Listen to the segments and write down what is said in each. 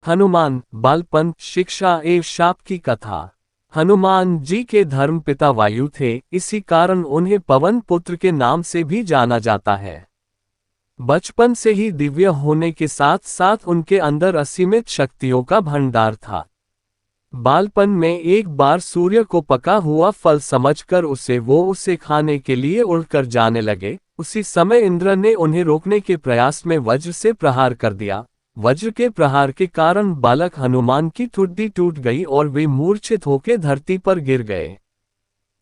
हनुमान, बालपन, शिक्षा एवं शाप की कथा। हनुमान जी के धर्मपिता वायु थे, इसी कारण उन्हें पवन पुत्र के नाम से भी जाना जाता है। बचपन से ही दिव्य होने के साथ साथ उनके अंदर असीमित शक्तियों का भंडार था। बालपन में एक बार सूर्य को पका हुआ फल समझकर उसे खाने के लिए उड़कर जाने लगे। उसी समय इंद्र ने उन्हें रोकने के प्रयास में वज्र से प्रहार कर दिया। वज्र के प्रहार के कारण बालक हनुमान की ठुड्डी टूट गई और वे मूर्छित होकर धरती पर गिर गए।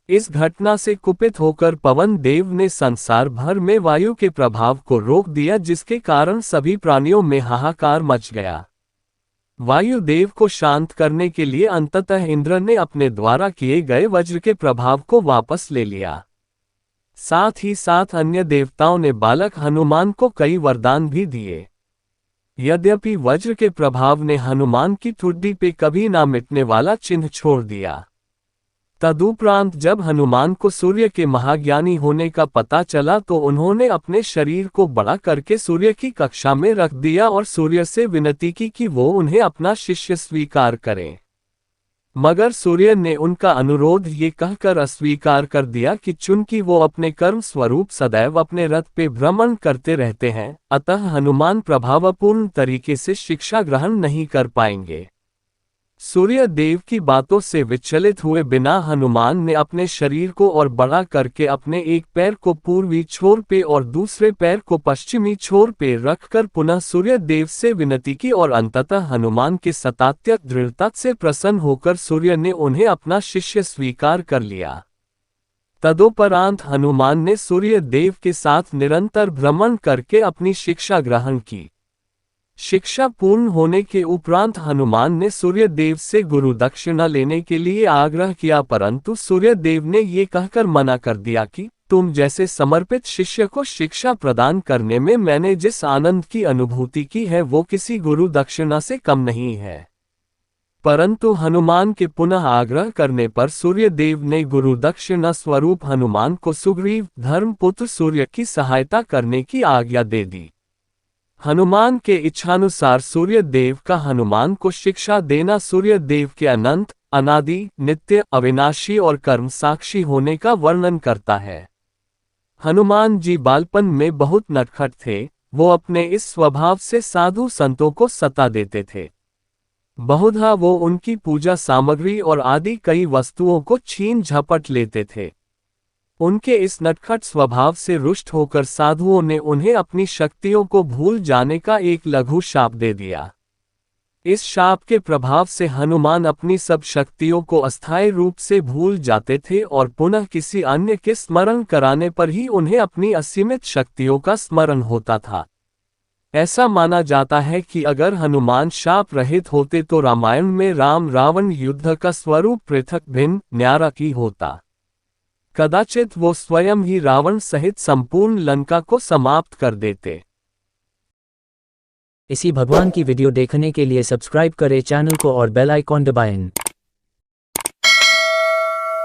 इस घटना से कुपित होकर पवन देव ने संसार भर में वायु के प्रभाव को रोक दिया, जिसके कारण सभी प्राणियों में हाहाकार मच गया। वायु देव को शांत करने के लिए अंततः इंद्र ने अपने द्वारा किए गए वज्र के प्रभाव को वापस ले लिया। साथ ही साथ अन्य देवताओं ने बालक हनुमान को कई वरदान भी दिए। यद्यपि वज्र के प्रभाव ने हनुमान की ठुड्डी पे कभी ना मिटने वाला चिन्ह छोड़ दिया। तदुपरांत जब हनुमान को सूर्य के महाज्ञानी होने का पता चला तो उन्होंने अपने शरीर को बड़ा करके सूर्य की कक्षा में रख दिया और सूर्य से विनती की कि वो उन्हें अपना शिष्य स्वीकार करें। मगर सूर्य ने उनका अनुरोध ये कहकर अस्वीकार कर दिया कि चूंकि वो अपने कर्म स्वरूप सदैव अपने रथ पे भ्रमण करते रहते हैं, अतः हनुमान प्रभावपूर्ण तरीके से शिक्षा ग्रहण नहीं कर पाएंगे। सूर्य देव की बातों से विचलित हुए बिना हनुमान ने अपने शरीर को और बड़ा करके अपने एक पैर को पूर्वी छोर पे और दूसरे पैर को पश्चिमी छोर पे रखकर पुनः सूर्य देव से विनती की और अंततः हनुमान के सतात्यक दृढ़ता से प्रसन्न होकर सूर्य ने उन्हें अपना शिष्य स्वीकार कर लिया। तदुपरांत हनुमान ने सूर्य देव के साथ निरंतर भ्रमण करके अपनी शिक्षा ग्रहण की। शिक्षा पूर्ण होने के उपरांत हनुमान ने सूर्य देव से गुरु दक्षिणा लेने के लिए आग्रह किया, परंतु सूर्य देव ने ये कहकर मना कर दिया कि तुम जैसे समर्पित शिष्य को शिक्षा प्रदान करने में मैंने जिस आनंद की अनुभूति की है वो किसी गुरु दक्षिणा से कम नहीं है। परंतु हनुमान के पुनः आग्रह करने पर सूर्य देव ने गुरु दक्षिणा स्वरूप हनुमान को सुग्रीव धर्मपुत्र सूर्य की सहायता करने की आज्ञा दे दी। हनुमान के इच्छानुसार सूर्य देव का हनुमान को शिक्षा देना सूर्य देव के अनंत, अनादि, नित्य, अविनाशी और कर्म साक्षी होने का वर्णन करता है। हनुमान जी बालपन में बहुत नटखट थे। वो अपने इस स्वभाव से साधु संतों को सता देते थे। बहुधा वो उनकी पूजा सामग्री और आदि कई वस्तुओं को छीन झपट लेते थे। उनके इस नटखट स्वभाव से रुष्ट होकर साधुओं ने उन्हें अपनी शक्तियों को भूल जाने का एक लघु शाप दे दिया। इस शाप के प्रभाव से हनुमान अपनी सब शक्तियों को अस्थायी रूप से भूल जाते थे और पुनः किसी अन्य के स्मरण कराने पर ही उन्हें अपनी असीमित शक्तियों का स्मरण होता था। ऐसा माना जाता है कि अगर हनुमान शाप रहित होते तो रामायण में राम रावण युद्ध का स्वरूप पृथक भिन्न न्यारा ही होता। कदाचित वो स्वयं ही रावण सहित संपूर्ण लंका को समाप्त कर देते। इसी भगवान की वीडियो देखने के लिए सब्सक्राइब करें चैनल को और बेल आइकॉन दबाएं।